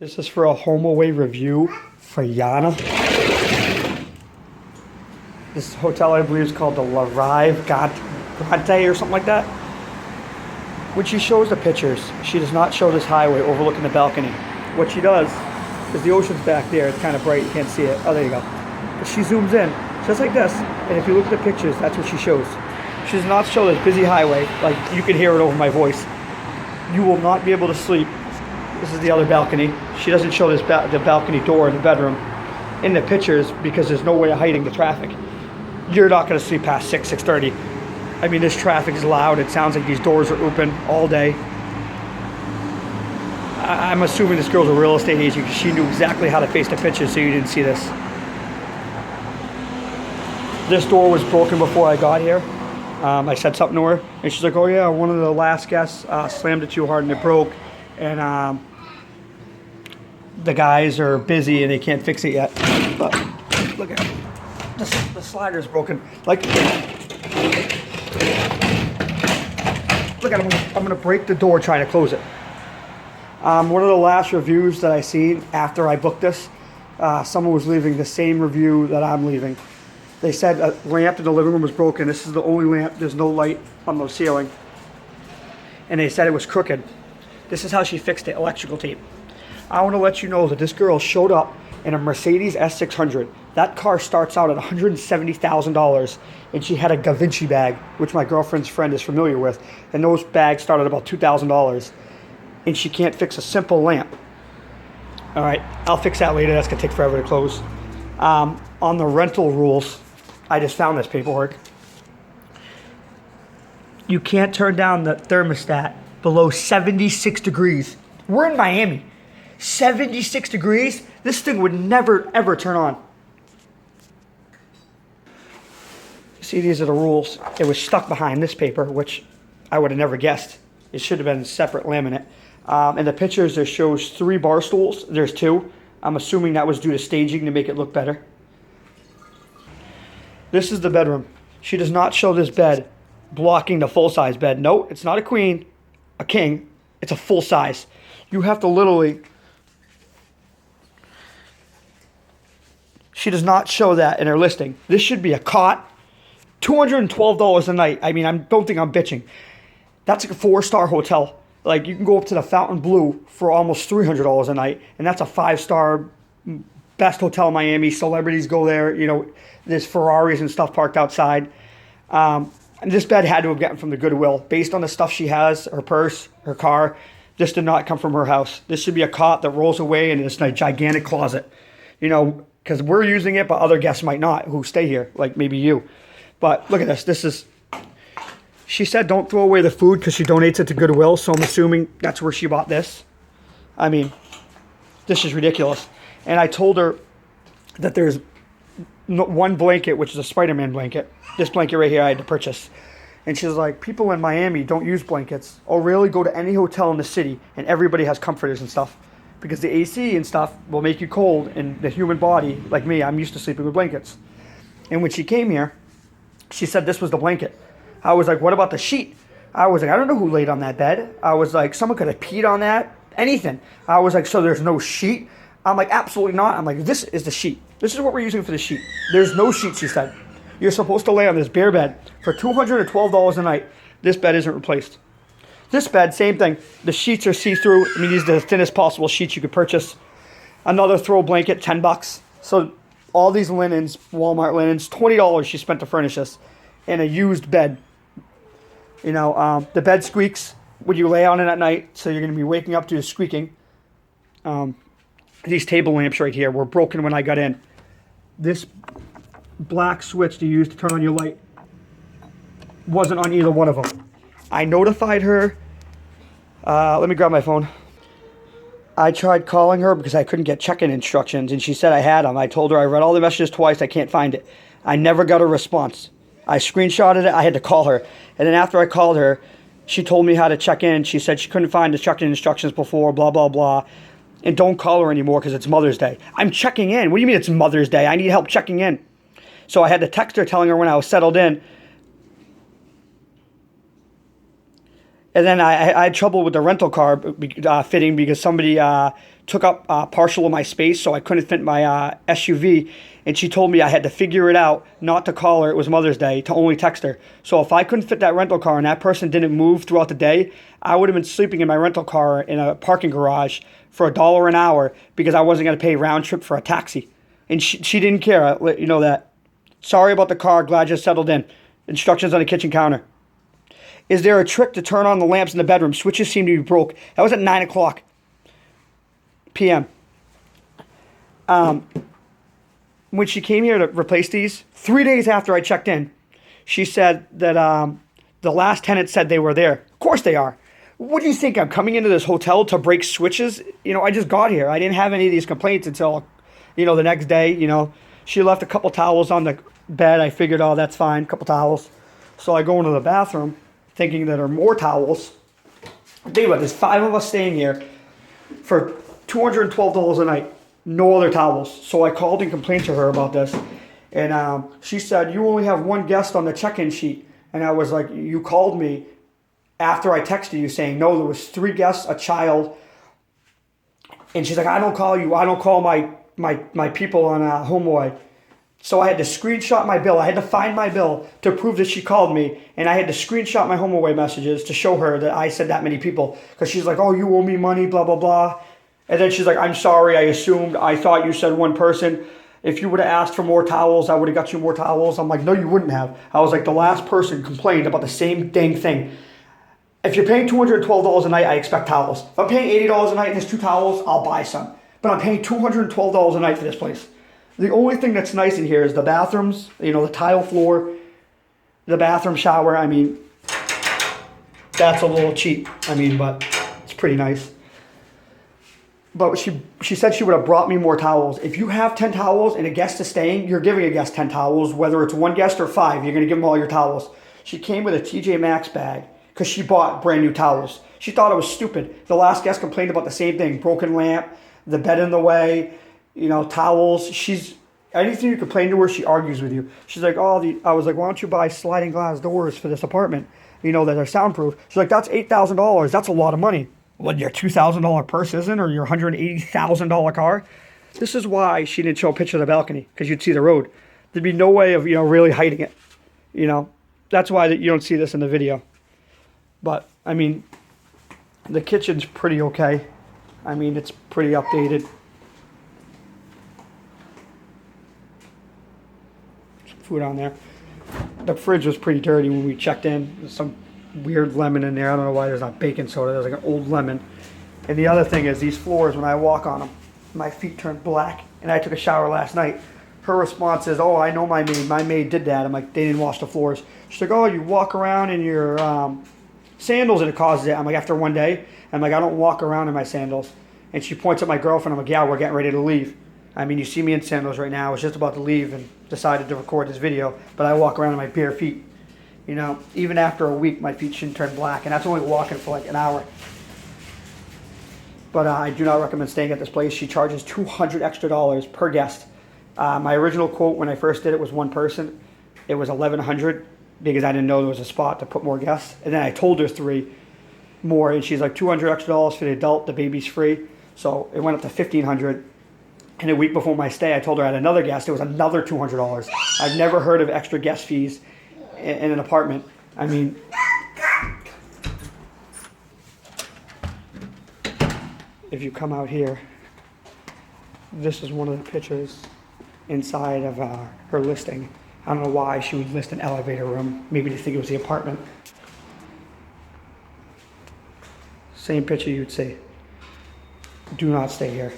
This is for a HomeAway review for Yana. This hotel, I believe, is called the Rive Gauche or something like that. When she shows the pictures, she does not show this highway overlooking the balcony. What she does is the ocean's back there. It's kind of bright. You can't see it. Oh, there you go. But she zooms in, just like this. And if you look at the pictures, that's what she shows. She does not show this busy highway. Like, you can hear it over my voice. You will not be able to sleep. This is the other balcony. She doesn't show this the balcony door in the bedroom in the pictures because there's no way of hiding the traffic. You're not going to sleep past 6:30. I mean, this traffic is loud. It sounds like these doors are open all day. I'm assuming this girl's a real estate agent because she knew exactly how to face the pictures, so you didn't see this. This door was broken before I got here. I said something to her, and she's like, "Oh yeah, one of the last guests slammed it too hard and it broke, and the guys are busy and they can't fix it yet." But look at the slider's broken. Like, look at it. I'm gonna break the door trying to close it. One of the last reviews that I seen after I booked this, someone was leaving the same review that I'm leaving. They said a lamp in the living room was broken. This is the only lamp. There's no light on the ceiling. And they said it was crooked. This is how she fixed it, electrical tape. I want to let you know that this girl showed up in a Mercedes S600. That car starts out at $170,000, and she had a Da Vinci bag, which my girlfriend's friend is familiar with, and those bags start at about $2,000, and she can't fix a simple lamp. All right, I'll fix that later. That's going to take forever to close. On the rental rules, I just found this paperwork. You can't turn down the thermostat below 76 degrees. We're in Miami. 76 degrees? This thing would never, ever turn on. See, these are the rules. It was stuck behind this paper, which I would have never guessed. It should have been separate laminate. In the pictures, there shows 3 bar stools. There's 2. I'm assuming that was due to staging to make it look better. This is the bedroom. She does not show this bed blocking the full-size bed. No, it's not a queen, a king. It's a full size. You have to literally... She does not show that in her listing. This should be a cot. $212 a night. I mean, I don't think I'm bitching. That's like a 4-star hotel. Like, you can go up to the Fontainebleau for almost $300 a night, and that's a 5-star best hotel in Miami. Celebrities go there. You know, there's Ferraris and stuff parked outside. And this bed had to have gotten from the Goodwill. Based on the stuff she has, her purse, her car, this did not come from her house. This should be a cot that rolls away in this gigantic closet. You know, because we're using it, but other guests might not who stay here, like maybe you. But look at this. This is... She said don't throw away the food because she donates it to Goodwill, so I'm assuming that's where she bought this. I mean, this is ridiculous. And I told her that there's one blanket, which is a Spider-Man blanket. This blanket right here I had to purchase. And she's like, people in Miami don't use blankets. Oh, really? Go to any hotel in the city, and everybody has comforters and stuff. Because the AC and stuff will make you cold, and the human body, like me, I'm used to sleeping with blankets. And when she came here, she said this was the blanket. I was like, what about the sheet? I was like, I don't know who laid on that bed. I was like, someone could have peed on that, anything. I was like, so there's no sheet? I'm like, absolutely not. I'm like, this is the sheet. This is what we're using for the sheet. There's no sheet, she said. You're supposed to lay on this bare bed for $212 a night. This bed isn't replaced. This bed, same thing. The sheets are see-through. I mean, these are the thinnest possible sheets you could purchase. Another throw blanket, $10. So all these linens, Walmart linens, $20 she spent to furnish this. And a used bed. You know, the bed squeaks when you lay on it at night, so you're going to be waking up to the squeaking. These table lamps right here were broken when I got in. This black switch to use to turn on your light wasn't on either one of them. I notified her. Let me grab my phone. I tried calling her because I couldn't get check-in instructions, and she said I had them. I told her I read all the messages twice. I can't find it. I never got a response. I screenshotted it. I had to call her. And then after I called her, she told me how to check in. She said she couldn't find the check-in instructions before, blah, blah, blah. And don't call her anymore because it's Mother's Day. I'm checking in. What do you mean it's Mother's Day? I need help checking in. So I had to text her telling her when I was settled in. And then I had trouble with the rental car fitting because somebody took up partial of my space, so I couldn't fit my SUV. And she told me I had to figure it out, not to call her. It was Mother's Day, to only text her. So if I couldn't fit that rental car and that person didn't move throughout the day, I would have been sleeping in my rental car in a parking garage for $1 an hour because I wasn't going to pay round trip for a taxi. And she didn't care. I let you know that. Sorry about the car. Glad you settled in. Instructions on the kitchen counter. Is there a trick to turn on the lamps in the bedroom? Switches seem to be broke. That was at 9 o'clock p.m. When she came here to replace these, 3 days after I checked in, she said that the last tenant said they were there. Of course they are. What do you think? I'm coming into this hotel to break switches? I just got here. I didn't have any of these complaints until, the next day. She left a couple towels on the bed. I figured, oh, that's fine, a couple towels. So I go into the bathroom thinking that there are more towels. Think about this, 5 of us staying here for $212 a night. No other towels. So I called and complained to her about this. And she said, you only have one guest on the check-in sheet. And I was like, you called me after I texted you saying, no, there was 3 guests, a child. And she's like, I don't call you. I don't call my people on HomeAway. So I had to screenshot my bill. I had to find my bill to prove that she called me. And I had to screenshot my HomeAway messages to show her that I said that many people. Because she's like, oh, you owe me money, blah, blah, blah. And then she's like, I'm sorry, I assumed, I thought you said one person. If you would have asked for more towels, I would have got you more towels. I'm like, no, you wouldn't have. I was like, the last person complained about the same dang thing. If you're paying $212 a night, I expect towels. If I'm paying $80 a night and there's 2 towels, I'll buy some. But I'm paying $212 a night for this place. The only thing that's nice in here is the bathrooms, the tile floor, the bathroom shower. I mean, that's a little cheap. But it's pretty nice. But she said she would have brought me more towels. If you have 10 towels and a guest is staying, you're giving a guest 10 towels. Whether it's 1 guest or 5, you're going to give them all your towels. She came with a TJ Maxx bag because she bought brand new towels. She thought it was stupid. The last guest complained about the same thing. Broken lamp, the bed in the way, towels. Anything you complain to her, she argues with you. She's like, I was like, why don't you buy sliding glass doors for this apartment? That are soundproof. She's like, that's $8,000. That's a lot of money. What, your $2,000 purse isn't, or your $180,000 car? This is why she didn't show a picture of the balcony, because you'd see the road. There'd be no way of, really hiding it. That's why you don't see this in the video. But, the kitchen's pretty okay. It's pretty updated. Some food on there. The fridge was pretty dirty when we checked in. There's some weird lemon in there. I don't know why there's not baking soda. There's like an old lemon. And the other thing is these floors, when I walk on them, my feet turn black. And I took a shower last night. Her response is, oh, I know my maid. My maid did that. I'm like, they didn't wash the floors. She's like, oh, you walk around in your sandals and it causes it. I'm like, after one day. I'm like, I don't walk around in my sandals. And she points at my girlfriend. I'm like, yeah, we're getting ready to leave. You see me in sandals right now. I was just about to leave and decided to record this video. But I walk around in my bare feet. Even after a week, my feet shouldn't turn black, and that's only walking for like an hour. But I do not recommend staying at this place. She charges $200 extra per guest. My original quote when I first did it was 1 person. It was $1,100 because I didn't know there was a spot to put more guests. And then I told her 3 more, and she's like $200 extra for the adult. The baby's free, so it went up to $1,500. And a week before my stay, I told her I had another guest. It was another $200. I've never heard of extra guest fees in an apartment. If you come out here, this is one of the pictures inside of her listing. I don't know why she would list an elevator room. Maybe they think it was the apartment. Same picture you'd see. Do not stay here.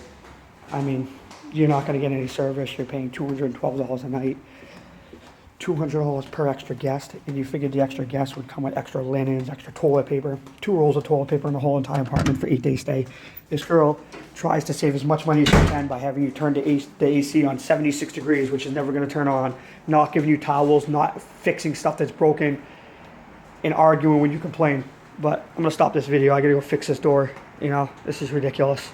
You're not going to get any service. You're paying $212 a night. $200 per extra guest, and you figured the extra guest would come with extra linens, extra toilet paper, 2 rolls of toilet paper in the whole entire apartment for 8-day stay. This girl tries to save as much money as she can by having you turn the AC on 76 degrees, which is never going to turn on, not giving you towels, not fixing stuff that's broken, and arguing when you complain. But I'm going to stop this video. I got to go fix this door. This is ridiculous.